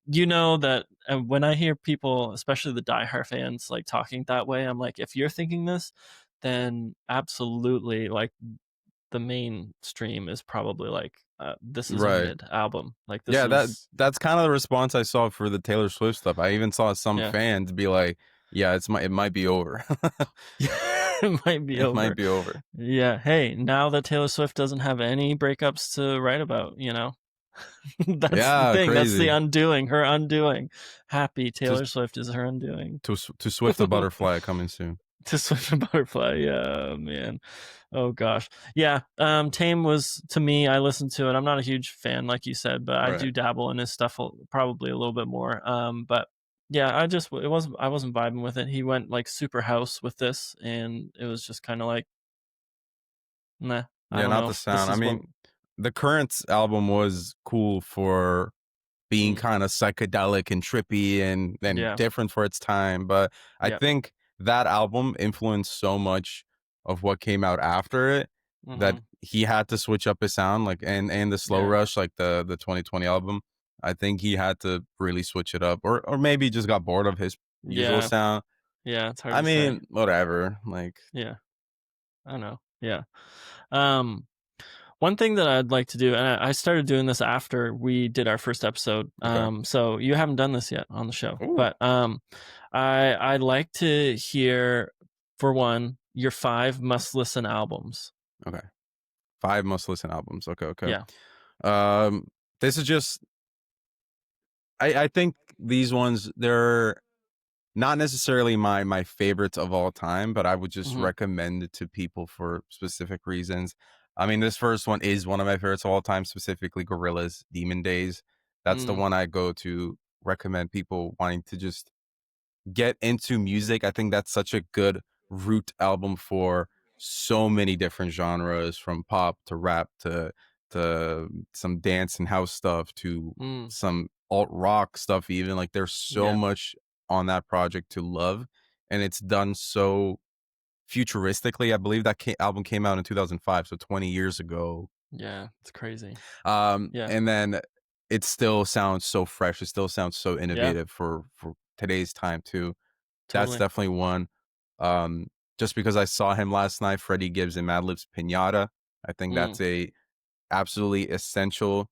you know that when I hear people especially the diehard fans like talking that way I'm like if you're thinking this then absolutely like the mainstream is probably like this is a Right. mid album like this Yeah, is that's kind of the response I saw for the Taylor Swift stuff. I even saw some yeah fans be like, "Yeah, it might be over. it might be It might over be over." yeah hey now that Taylor Swift doesn't have any breakups to write about you know that's the Yeah, thing. That's the crazy. undoing. Her undoing. Happy To Taylor Swift is her undoing. to Swift a butterfly coming soon. To Swift and Butterfly. Yeah, man. Oh gosh. Yeah. Tame was to me. I listened to it. I'm not a huge fan, like you said, but I Right. do dabble in his stuff probably a little bit more. But yeah, it wasn't. I wasn't vibing with it. He went like super house with this, and it was just kind of like, nah. I Yeah, don't not know the if this sound. I is what. mean, the Currents album was cool for being Mm, kind of psychedelic and trippy and yeah. different for its time, but I Yeah. think that album influenced so much of what came out after it that Mm-hmm. he had to switch up his sound, like and the Slow Yeah. Rush, like the 2020 album. I think he had to really switch it up, or maybe just got bored of his usual Yeah. sound. Yeah. It's hard I to say. mean, whatever. Like, Yeah. I know. Yeah. Um, one thing that I'd like to do, and I started doing this after we did our first episode. okay, So you haven't done this yet on the show, ooh, but I'd like to hear, for one, your 5 must listen albums. okay, 5 must listen albums. Okay, okay. Yeah. Um, this is just I think these ones they're not necessarily my favorites of all time, but I would just Hmm. recommend it to people for specific reasons. I mean, this first one is one of my favorites of all time, specifically Gorillaz Demon Days. That's the Mm, one I go to recommend people wanting to just get into music. I think that's such a good root album for so many different genres, from pop to rap to some dance and house stuff to mm, some alt rock stuff even. Like there's so yeah. much on that project to love, and it's done so futuristically. I believe that album came out in 2005, so 20 years ago. Yeah. It's crazy. Yeah. And then it still sounds so fresh. It still sounds so Yeah. innovative for today's time too. That's Totally. definitely one. Um, just because I saw him last night, Freddie Gibbs and Madlib's Pinata. I think Mm, that's a absolutely essential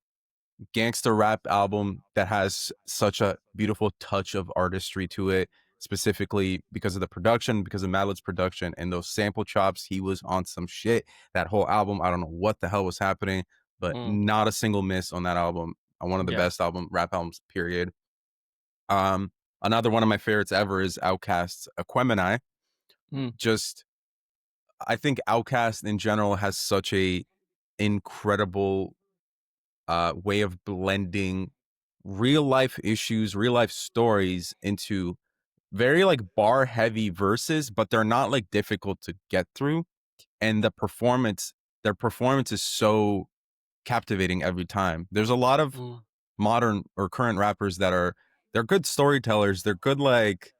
gangster rap album that has such a beautiful touch of artistry to it, specifically because of the production, because of Madlib's production and those sample chops. He was on some shit. That whole album, I don't know what the hell was happening, but mm, not a single miss on that album. One of the yeah. best rap albums, period. Um, Another one of my favorites ever is Outkast's Aquemini. Mm, Just I think Outkast in general has such a incredible way of blending real life issues, real life stories into very like bar heavy verses, but they're not like difficult to get through. And their performance is so captivating every time. There's a lot of Mm, modern or current rappers that they're good storytellers. They're good like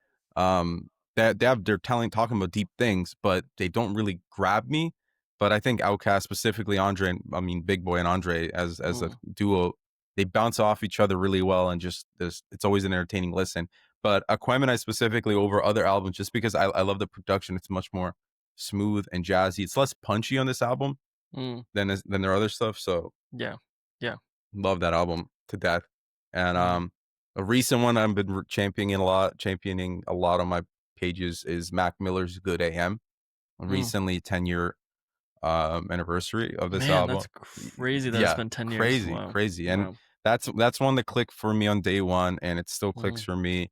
they're talking about deep things, but they don't really grab me. But I think Outkast, specifically Andre, I mean Big Boy and Andre as a mm, duo, they bounce off each other really well, and just it's always an entertaining listen. But Aquemini specifically over other albums, just because I love the production. It's much more smooth and jazzy. It's less punchy on this album mm, than their other stuff. So yeah, yeah, love that album to death. And mm, a recent one I've been championing a lot on my pages is Mac Miller's Good AM. mm. Recently 10-year anniversary of this Man, album. that's crazy that it's Yeah, been 10 years. crazy, Wow, crazy. And wow. that's one that clicked for me on day one, and it still clicks Mm, for me.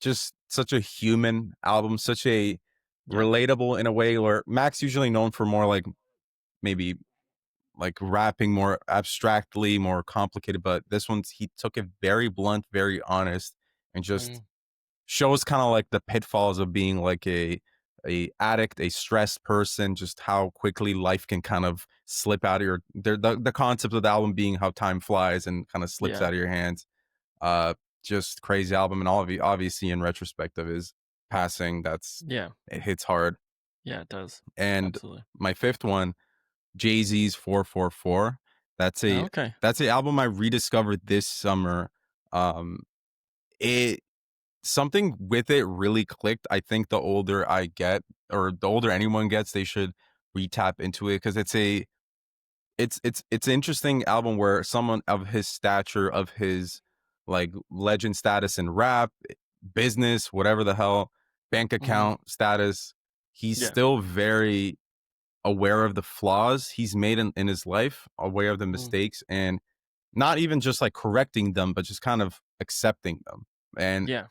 Just such a human album, such a yeah, relatable in a way where Mac's usually known for more like maybe like rapping more abstractly, more complicated. But this one's he took it very blunt, very honest, and just mm, shows kind of like the pitfalls of being like a addict, a stressed person, just how quickly life can kind of slip out of your the concept of the album being how time flies and kind of slips yeah, out of your hands. Uh just crazy album, and all of you obviously in retrospect of his passing, yeah, it hits hard. yeah. It does And absolutely. my fifth one, Jay-Z's 444. That's a Okay. that's a album I rediscovered this summer. Um it something with it really clicked. I think the older I get, or the older anyone gets, they should re-tap into it, because it's an interesting album where someone of his stature, of his like legend status in rap, business, whatever the hell, bank Hmm. account status, he's Yeah. still very aware of the flaws he's made in his life, aware of the Mm, mistakes, and not even just like correcting them, but just kind of accepting them. And yeah.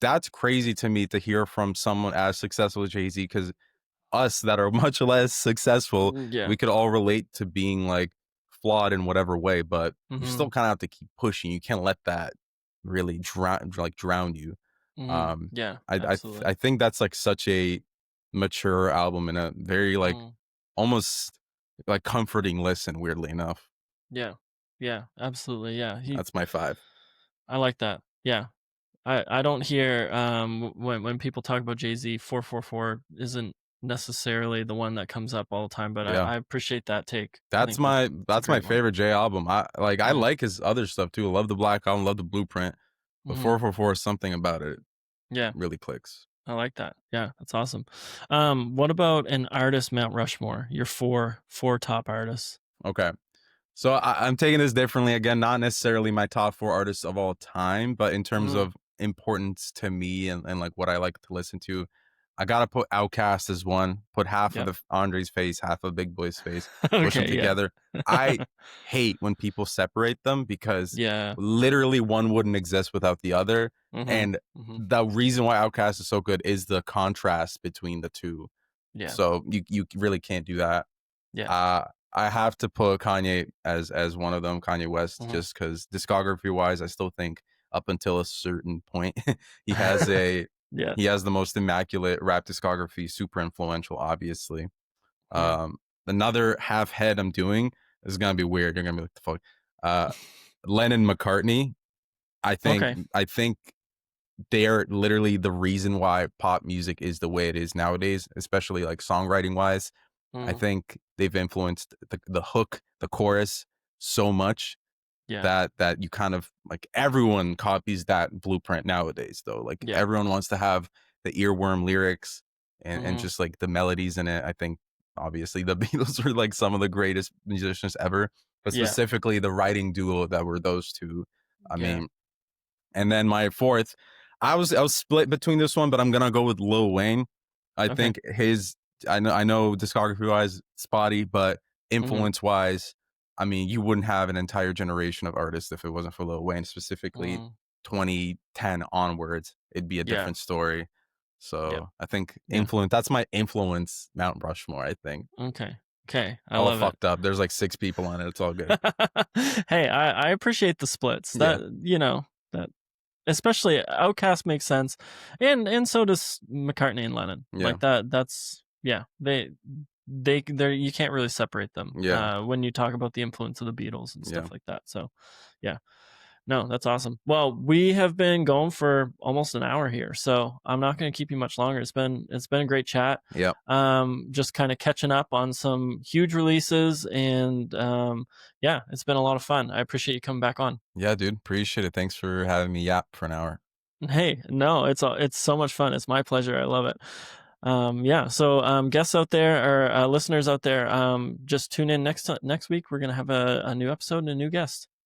that's crazy to me to hear from someone as successful as Jay-Z, because us that are much less successful, Yeah. we could all relate to being like flawed in whatever way, but you Hmm. still kind of have to keep pushing. You can't let that really drown you. Hmm. Um, Yeah. I Absolutely. I think that's like such a mature album, and a very like Mm, almost like comforting listen. Weirdly enough, yeah. Yeah. Absolutely. Yeah. that's my five. I like that. Yeah. I don't hear when people talk about Jay-Z, 444 isn't necessarily the one that comes up all the time, but Yeah. I appreciate that take. I That's think that's my it's a that's my great one. favorite J album. I Mm, like his other stuff too. I love the Black Album, love the Blueprint, but mhm. 444, something about it Yeah, really clicks. I like that. Yeah, that's awesome. What about an artist Mount Rushmore? Your four top artists. Okay. So I'm taking this differently. Again, not necessarily my top four artists of all time, but in terms Mhm. of importance to me, and like what I like to listen to, I gotta put Outkast as one. Put half of Yep. the Andre's face, half of Big Boy's face, push them Okay, yeah. together. I hate when people separate them, because Yeah. literally one wouldn't exist without the other. Mhm. And Mhm. the reason why Outkast is so good is the contrast between the two. Yeah. So you really can't do that. Yeah. Uh, I have to put Kanye as one of them, Kanye West, Mhm. just because discography wise, I still think up until a certain point, he has a Yeah. he has the most immaculate rap discography, super influential, obviously. Yeah. Um, Another half head I'm doing is gonna be weird. You're gonna be like, the fuck. Uh, Lennon McCartney. Okay. I think they're literally the reason why pop music is the way it is nowadays, especially like songwriting wise. I Mhm. think they've influenced the hook, the chorus so much Yeah. that you kind of like everyone copies that blueprint nowadays though. Like Yeah. everyone wants to have the earworm lyrics and Mhm. just like the melodies in it. I think obviously the Beatles were like some of the greatest musicians ever, but Yeah. specifically the writing duo that were those two. I Yeah. mean, and then my fourth, I was split between this one, but I'm gonna go with Lil Wayne. I Okay. think his I know discography wise spotty, but Mhm. influence wise, I mean, you wouldn't have an entire generation of artists if it wasn't for Lil Wayne, specifically Mhm. 2010 onwards. It'd be a Yeah. different story. Yep. So I think Yeah. that's my influence Mount Rushmore, I think. Okay. Okay. I All love it. fucked up. There's like six people on it. It's all good. Hey, I appreciate the splits. Yeah. That. especially Outkast makes sense, and so does McCartney and Lennon. Yeah. Like that. That's yeah. They you can't really separate them. Yeah. When you talk about the influence of the Beatles and Yeah. stuff like that. So yeah. No, that's awesome. Well, we have been going for almost an hour here, so I'm not going to keep you much longer. It's been a great chat. Yeah. Just kind of catching up on some huge releases, and yeah, it's been a lot of fun. I appreciate you coming back on. Yeah, dude. Appreciate it. Thanks for having me yap for an hour. Hey, no, it's so much fun. It's my pleasure. I love it. Yeah, so guests out there or listeners out there, just tune in next week. We're gonna have a new episode and a new guest.